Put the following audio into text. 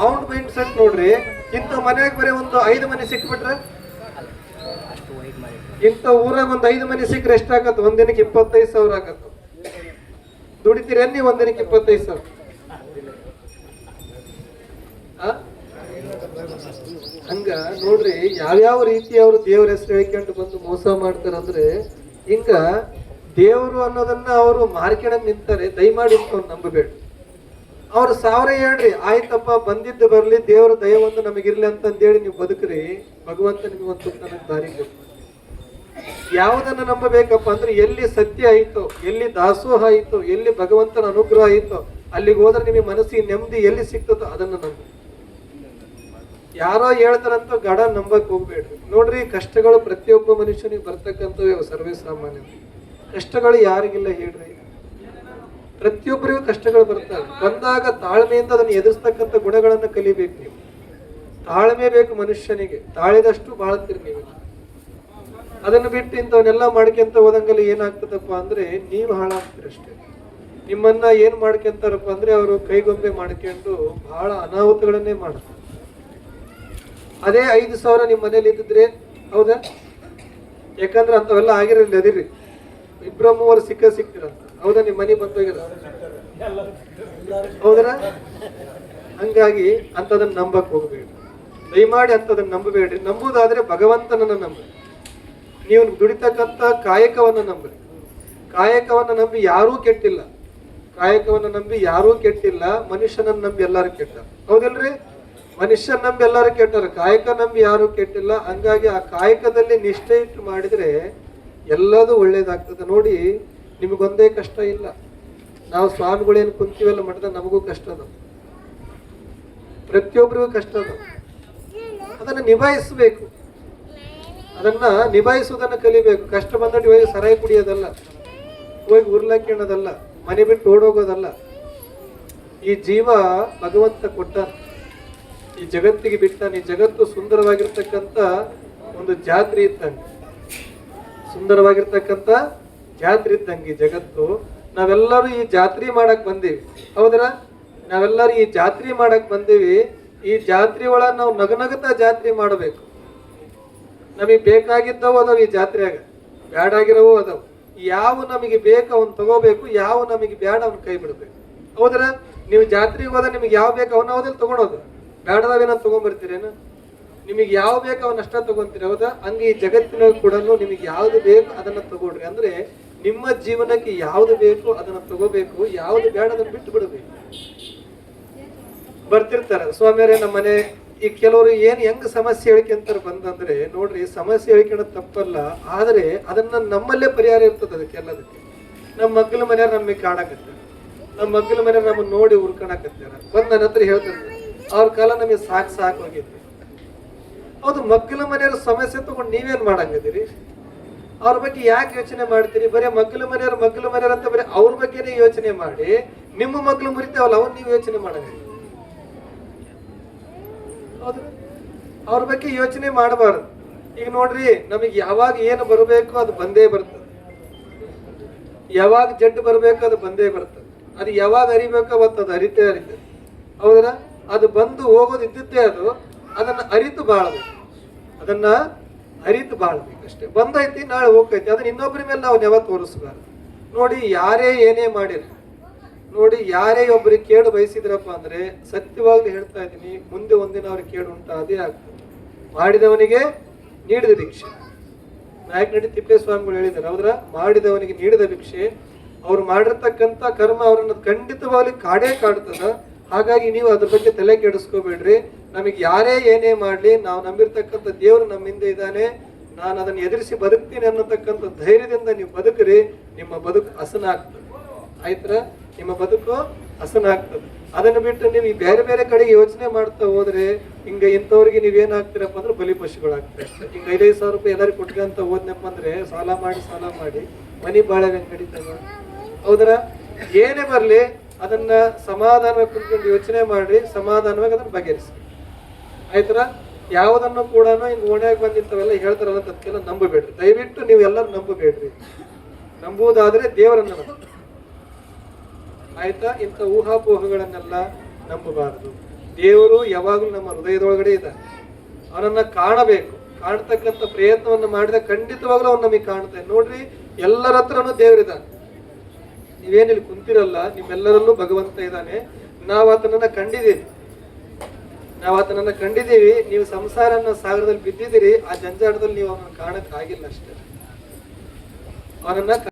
ಅವ್ನ mind set ನೋಡ್ರಿ, ಇಂಥ ಮನ್ಯಾಗ ಬರೀ ಒಂದು 5 ಮನೆ ಸಿಕ್ಬಿಟ್ರೆ, ಇಂಥ ಊರಾಗ ಒಂದು 5 ಮನೆ ಸಿಕ್ಕರೆ ಎಷ್ಟಾಗತ್ತ? ಒಂದಿನಕ್ಕೆ 25,000 ಆಗತ್ತ. ದುಡಿತೀರ ನೀವು ಒಂದಿನಕ್ಕೆ 25,000? ಹಂಗ ನೋಡ್ರಿ, ಯಾವ್ಯಾವ ರೀತಿ ಅವರು ದೇವ್ರ ಹೆಸರು ಹೇಳ್ಕೊಂಡು ಬಂದು ಮೋಸ ಮಾಡ್ತಾರಂದ್ರೆ, ಹಿಂಗ ದೇವರು ಅನ್ನೋದನ್ನ ಅವರು ಮಾರ್ಕೆಡಕ್ ನಿಂತಾರೆ. ದಯಮಾಡಿ ಅವ್ರು ನಂಬಬೇಡ. ಅವ್ರು 1000 ಹೇಳ್ರಿ, ಆಯ್ತಪ್ಪ ಬಂದಿದ್ದು ಬರ್ಲಿ, ದೇವ್ರ ದಯ ಒಂದು ನಮಗಿರ್ಲಿ ಅಂತಂದೇಳಿ ನೀವು ಬದುಕ್ರಿ, ಭಗವಂತ ನಿಮ್ಗೆ ಒಂದು ನನಗೆ ದಾರಿ. ಯಾವುದನ್ನ ನಂಬಬೇಕಪ್ಪ ಅಂದ್ರೆ, ಎಲ್ಲಿ ಸತ್ಯ ಆಯ್ತೋ, ಎಲ್ಲಿ ದಾಸೋಹ ಆಯ್ತೋ, ಎಲ್ಲಿ ಭಗವಂತನ ಅನುಗ್ರಹ ಆಯ್ತೋ, ಅಲ್ಲಿಗೆ ಹೋದ್ರೆ ನಿಮಗೆ ಮನಸ್ಸಿಗೆ ನೆಮ್ಮದಿ ಎಲ್ಲಿ ಸಿಗ್ತದೋ ಅದನ್ನ ನಂಬಿ. ಯಾರೋ ಹೇಳ್ತಾರಂತ ಗಡ ನಂಬಕ್ ಹೋಗ್ಬೇಡ್ರಿ. ನೋಡ್ರಿ, ಕಷ್ಟಗಳು ಪ್ರತಿಯೊಬ್ಬ ಮನುಷ್ಯನಿಗೆ ಬರ್ತಕ್ಕಂಥವು ಸರ್ವೇ ಸಾಮಾನ್ಯ. ಕಷ್ಟಗಳು ಯಾರಿಗಿಲ್ಲ ಹೇಳ್ರಿ? ಪ್ರತಿಯೊಬ್ಬರಿಗೂ ಕಷ್ಟಗಳು ಬರ್ತವೆ. ಬಂದಾಗ ತಾಳ್ಮೆಯಿಂದ ಅದನ್ನು ಎದುರಿಸ್ತಕ್ಕಂಥ ಗುಣಗಳನ್ನ ಕಲಿಬೇಕು ನೀವು. ತಾಳ್ಮೆ ಬೇಕು ಮನುಷ್ಯನಿಗೆ, ತಾಳಿದಷ್ಟು ಬಾಳ್ತೀರಿ ನೀವು. ಅದನ್ನು ಬಿಟ್ಟು ಇಂಥವನ್ನೆಲ್ಲ ಮಾಡ್ಕೊಂತ ಹೋದಂಗಲ್ಲಿ ಏನಾಗ್ತದಪ್ಪ ಅಂದ್ರೆ, ನೀವು ಹಾಳಾಗ್ತೀರಷ್ಟೇ. ನಿಮ್ಮನ್ನ ಏನ್ ಮಾಡ್ಕೊಂತಾರಪ್ಪ ಅಂದ್ರೆ, ಅವರು ಕೈಗೊಂಬೆ ಮಾಡ್ಕೊಂಡು ಬಹಳ ಅನಾಹುತಗಳನ್ನೇ ಮಾಡ್ತಾರೆ. ಅದೇ 5,000 ನಿಮ್ಮ ಮನೇಲಿ ಇದ್ದಿದ್ರೆ, ಹೌದಾ? ಯಾಕಂದ್ರೆ ಅಂತವೆಲ್ಲ ಆಗಿರಲಿ, ಅದಿರಿ 2-3 ಸಿಕ್ಕಿರಂತ, ಹೌದಾ? ನಿಮ್ಮ ಮನೆ ಬಂದೋಗಿರ, ಹೌದಾ? ಹಂಗಾಗಿ ಅಂತದನ್ನ ನಂಬಕ್ ಹೋಗ್ಬೇಡಿ. ದಯಮಾಡಿ ಅಂತದನ್ನ ನಂಬಬೇಡ್ರಿ. ನಂಬುದಾದ್ರೆ ಭಗವಂತನನ್ನ ನಂಬ್ರಿ. ನೀವು ದುಡಿತಕ್ಕಂಥ ಕಾಯಕವನ್ನ ನಂಬ್ರಿ. ಕಾಯಕವನ್ನ ನಂಬಿ ಯಾರೂ ಕೆಟ್ಟಿಲ್ಲ. ಕಾಯಕವನ್ನ ನಂಬಿ ಯಾರೂ ಕೆಟ್ಟಿಲ್ಲ. ಮನುಷ್ಯನನ್ನ ನಂಬಿ ಎಲ್ಲಾರು ಕೆಟ್ಟ, ಹೌದಿಲ್ರಿ? ಮನುಷ್ಯನ ನಂಬಿ ಎಲ್ಲಾರು ಕೆಟ್ಟಾರ, ಕಾಯಕ ನಂಬಿ ಯಾರು ಕೆಟ್ಟಿಲ್ಲ. ಹಂಗಾಗಿ ಆ ಕಾಯಕದಲ್ಲಿ ನಿಷ್ಠೆ ಇಟ್ಟು ಮಾಡಿದ್ರೆ ಎಲ್ಲದೂ ಒಳ್ಳೇದಾಗ್ತದೆ. ನೋಡಿ, ನಿಮಗೊಂದೇ ಕಷ್ಟ ಇಲ್ಲ. ನಾವು ಸ್ವಾಮಿಗಳೇನು ಕುಂತೀವಲ್ಲ ಮಠದ, ನಮಗೂ ಕಷ್ಟ ಅದ, ಪ್ರತಿಯೊಬ್ಬರಿಗೂ ಕಷ್ಟ ಅದ. ಅದನ್ನ ನಿಭಾಯಿಸಬೇಕು. ಅದನ್ನ ನಿಭಾಯಿಸುವುದನ್ನ ಕಲಿಬೇಕು. ಕಷ್ಟ ಬಂದಟ್ಟು ಹೋಗಿ ಸರಾಯಿ ಕುಡಿಯೋದಲ್ಲ, ಹೋಗಿ ಉರ್ಲಕ್ಕಿ ಅನ್ನೋದಲ್ಲ, ಮನೆ ಬಿಟ್ಟು ಓಡೋಗೋದಲ್ಲ. ಈ ಜೀವ ಭಗವಂತ ಕೊಟ್ಟ, ಈ ಜಗತ್ತಿಗೆ ಬಿಟ್ಟಾನೆ. ಈ ಜಗತ್ತು ಸುಂದರವಾಗಿರ್ತಕ್ಕಂಥ ಒಂದು ಜಾತ್ರೆ ಇದ್ದಂಗೆ, ಸುಂದರವಾಗಿರ್ತಕ್ಕಂಥ ಜಾತ್ರೆ ಇದ್ದಂಗೆ ಜಗತ್ತು. ನಾವೆಲ್ಲರೂ ಈ ಜಾತ್ರೆ ಮಾಡಕ್ ಬಂದೀವಿ, ಹೌದರ? ನಾವೆಲ್ಲರೂ ಈ ಜಾತ್ರೆ ಮಾಡಕ್ ಬಂದೀವಿ. ಈ ಜಾತ್ರೆ ಒಳಗೆ ನಾವು ನಗನಗತಾ ಜಾತ್ರೆ ಮಾಡಬೇಕು. ನಮಗೆ ಬೇಕಾಗಿದ್ದವು ಅದಾವ ಈ ಜಾತ್ರೆಯಾಗ, ಬ್ಯಾಡಾಗಿರೋವು ಅದಾವ. ಯಾವ ನಮಗೆ ಬೇಕು ಅವನ್ ತಗೋಬೇಕು, ಯಾವ ನಮಗೆ ಬ್ಯಾಡ ಅವ್ನ ಕೈ ಬಿಡ್ಬೇಕು, ಹೌದರ? ನೀವು ಜಾತ್ರೆಗೆ ಹೋದ ನಿಮಗೆ ಯಾವ ಬೇಕು ಅವನ್ನ ಅವದಲ್ಲಿ ತಗೊಳೋದು, ಬ್ಯಾಡದಾವೇನ ತಗೊಂಡ್ಬರ್ತೀರೇನು? ನಿಮಗೆ ಯಾವ ಬೇಕು ಅವನ್ನ ಅಷ್ಟ ತಗೊಂತೀರಿ, ಹೌದಾ? ಹಂಗೆ ಈ ಜಗತ್ತಿನ ಕೂಡ ನಿಮಗೆ ಯಾವ್ದು ಬೇಕು ಅದನ್ನ ತಗೊಳ್ರಿ. ಅಂದ್ರೆ ನಿಮ್ಮ ಜೀವನಕ್ಕೆ ಯಾವ್ದು ಬೇಕು ಅದನ್ನ ತಗೋಬೇಕು, ಯಾವ್ದು ಬೇಡ ಅದನ್ನ ಬಿಟ್ಟು ಬಿಡಬೇಕು. ಬರ್ತಿರ್ತಾರ ಸ್ವಾಮಿಯರೇ ನಮ್ಮ ಮನೆ, ಈ ಕೆಲವರು ಹೆಂಗ್ ಸಮಸ್ಯೆ ಹೇಳ್ಕೊಂತಾರೆ ಬಂದಂದ್ರೆ, ನೋಡ್ರಿ, ಸಮಸ್ಯೆ ಹೇಳ್ಕೊಳ್ಳೋದು ತಪ್ಪಲ್ಲ, ಆದ್ರೆ ಅದನ್ನ ನಮ್ಮಲ್ಲೇ ಪರಿಹಾರ ಇರ್ತದೆ ಅದಕ್ಕೆಲ್ಲದಕ್ಕೆ. ನಮ್ಮ ಮಗ್ಗಲ ಮನೆಯವ್ರು ನಮಗೆ ಕಾಣಕತ್ತಾರ, ನಮ್ಮ ಮಗ್ಗಲ ಮನೆಯವ್ರು ನಮ್ಮನ್ನ ನೋಡಿ ಉರ್ಕೊಳಕತ್ತಾರ, ಬಂದ್ ನನ್ನ ಹತ್ರ ಹೇಳ್ತಾರೆ, ಅವ್ರ ಕಾಲ ನಮಗೆ ಸಾಕು ಹೋಗಿದ್ವಿ. ಹೌದು, ಮಗ್ಗಲ ಮನೆಯವ್ರ ಸಮಸ್ಯೆ ತಗೊಂಡು ನೀವೇನ್ ಮಾಡಂಗದಿರಿ? ಅವ್ರ ಬಗ್ಗೆ ಯಾಕೆ ಯೋಚನೆ ಮಾಡ್ತೀರಿ? ಬರೀ ಮಗ್ಗಲ ಮನೆಯವ್ರ ಅಂತ ಬರೀ ಅವ್ರ ಬಗ್ಗೆನೇ ಯೋಚನೆ ಮಾಡಿ, ನಿಮ್ಮ ಮಗ್ಳು ಮುರಿತೇವಲ್ಲ ಅವನ್ ನೀವು ಯೋಚನೆ ಮಾಡಂಗ. ಹೌದು, ಅವ್ರ ಬಗ್ಗೆ ಯೋಚನೆ ಮಾಡಬಾರ್ದು. ಈಗ ನೋಡ್ರಿ, ನಮಗೆ ಯಾವಾಗ ಏನು ಬರಬೇಕು ಅದು ಬಂದೇ ಬರ್ತದೆ, ಯಾವಾಗ ಜಡ್ಡು ಬರಬೇಕು ಅದು ಬಂದೇ ಬರ್ತದೆ. ಅದು ಯಾವಾಗ ಅರಿಬೇಕು ಅವತ್ತು ಅದು ಅರಿತೇ. ಹೌದರ? ಅದು ಬಂದು ಹೋಗೋದು ಇದ್ದಿದ್ದೇ ಅದು. ಅದನ್ನ ಅರಿತು ಬಾಳ್ಬೇಕು, ಅದನ್ನ ಅರಿತು ಬಾಳ್ಬೇಕು ಅಷ್ಟೇ. ಬಂದೈತಿ, ನಾಳೆ ಹೋಗ್ತೈತಿ, ಅದನ್ನ ಇನ್ನೊಬ್ಬರ ಮೇಲೆ ನಾವು ನೆವ ತೋರಿಸ್ಬಾರ್ದು. ನೋಡಿ, ಯಾರೇ ಏನೇ ಮಾಡಿರಿ, ನೋಡಿ, ಯಾರೇ ಒಬ್ಬರಿಗೆ ಕೇಡು ಬಯಸಿದ್ರಪ್ಪ ಅಂದ್ರೆ, ಸತ್ಯವಾಗ್ಲೂ ಹೇಳ್ತಾ ಇದ್ದೀನಿ, ಮುಂದೆ ಒಂದಿನ ಅವ್ರಿಗೆ ಕೇಡು ಉಂಟಾದೇ ಆಗ್ತದೆ. ಮಾಡಿದವನಿಗೆ ನೀಡಿದ ಭಿಕ್ಷೆ, ನಾಯಕನಹಳ್ಳಿ ತಿಪ್ಪೇಸ್ವಾಮಿಗಳು ಹೇಳಿದ್ದಾರೆ, ಹೌದ್ರ? ಮಾಡಿದವನಿಗೆ ನೀಡಿದ ಭಿಕ್ಷೆ. ಅವ್ರು ಮಾಡಿರ್ತಕ್ಕಂಥ ಕರ್ಮ ಅವರನ್ನು ಖಂಡಿತವಾಗ್ಲಿ ಕಾಡೇ ಕಾಡ್ತದ. ಹಾಗಾಗಿ ನೀವು ಅದ್ರ ಬಗ್ಗೆ ತಲೆ ಕೆಡಿಸ್ಕೋಬೇಡ್ರಿ. ನಮಗೆ ಯಾರೇ ಏನೇ ಮಾಡ್ಲಿ, ನಾವು ನಂಬಿರ್ತಕ್ಕಂಥ ದೇವರು ನಮ್ಮಿಂದ ಇದ್ದಾನೆ, ನಾನು ಅದನ್ನ ಎದುರಿಸಿ ಬದುಕ್ತೀನಿ ಅನ್ನತಕ್ಕಂಥ ಧೈರ್ಯದಿಂದ ನೀವು ಬದುಕ್ರಿ. ನಿಮ್ಮ ಬದುಕು ಹಸನಾಗ್ತದೆ, ಆಯ್ತರ? ನಿಮ್ಮ ಬದುಕು ಹಸನಾಗ್ತದೆ. ಅದನ್ನು ಬಿಟ್ಟು ನೀವು ಬೇರೆ ಬೇರೆ ಕಡೆಗೆ ಯೋಚನೆ ಮಾಡ್ತಾ ಹೋದ್ರೆ, ಹಿಂಗ ಇಂಥವ್ರಿಗೆ ನೀವೇನಾಗ್ತೀರಪ್ಪ ಅಂದ್ರೆ ಬಲಿಪಶುಗಳಾಗ್ತಾರೆ. ಹಿಂಗ 5,000 ರೂಪಾಯಿ ಎಲ್ಲರಿಗೂ ಕೊಟ್ಕೊಂತ ಹೋದ್ನಪ್ಪ ಅಂದ್ರೆ, ಸಾಲ ಮಾಡಿ ಮನಿ ಬಾಳೆ ನಡೀತದ, ಹೌದರ? ಏನೇ ಬರ್ಲಿ ಅದನ್ನ ಸಮಾಧಾನವಾಗಿ ಕುತ್ಕೊಂಡು ಯೋಚನೆ ಮಾಡಿ, ಸಮಾಧಾನವಾಗಿ ಅದನ್ನ ಬಗೆಹರಿಸಿ, ಆಯ್ತರ? ಯಾವುದನ್ನು ಕೂಡ ಹಿಂಗ್ ಓಣ್ಯಾಗ ಬಂದಿರ್ತವೆಲ್ಲ ಹೇಳ್ತಾರಲ್ಲ, ಅದಕ್ಕೆಲ್ಲ ನಂಬಬೇಡ್ರಿ. ದಯವಿಟ್ಟು ನೀವು ಎಲ್ಲರೂ ನಂಬಬೇಡ್ರಿ. ನಂಬುವುದಾದ್ರೆ ದೇವರನ್ನ ನಂಬ, ಆಯ್ತಾ? ಇಂಥ ಊಹಾಪೋಹಗಳನ್ನೆಲ್ಲ ನಂಬಬಾರದು. ದೇವರು ಯಾವಾಗಲೂ ನಮ್ಮ ಹೃದಯದೊಳಗಡೆ ಇದ್ದಾನೆ. ಅವನನ್ನ ಕಾಣಬೇಕು. ಕಾಣ್ತಕ್ಕಂಥ ಪ್ರಯತ್ನವನ್ನು ಮಾಡಿದ ಖಂಡಿತವಾಗ್ಲೂ ಅವನು ನಮಗೆ ಕಾಣ್ತಾನೆ. ನೋಡ್ರಿ, ಎಲ್ಲರ ಹತ್ರನೂ ದೇವರಿದ್ದಾನೆ. ನೀವೇನಿಲ್ಲಿ ಕುಂತಿರಲ್ಲ, ನಿಮ್ಮೆಲ್ಲರಲ್ಲೂ ಭಗವಂತ ಇದ್ದಾನೆ. ನಾವು ಆತನನ್ನ ಕಂಡಿದ್ದೀವಿ. ನೀವು ಸಂಸಾರ ಅನ್ನೋ ಸಾಗರದಲ್ಲಿ ಬಿದ್ದಿದ್ದೀರಿ. ಆ ಜಂಜಾಟದಲ್ಲಿ ನೀವು ಅವನನ್ನು ಕಾಣಕ್ ಆಗಿಲ್ಲ ಅಷ್ಟೇ. ಅವನನ್ನ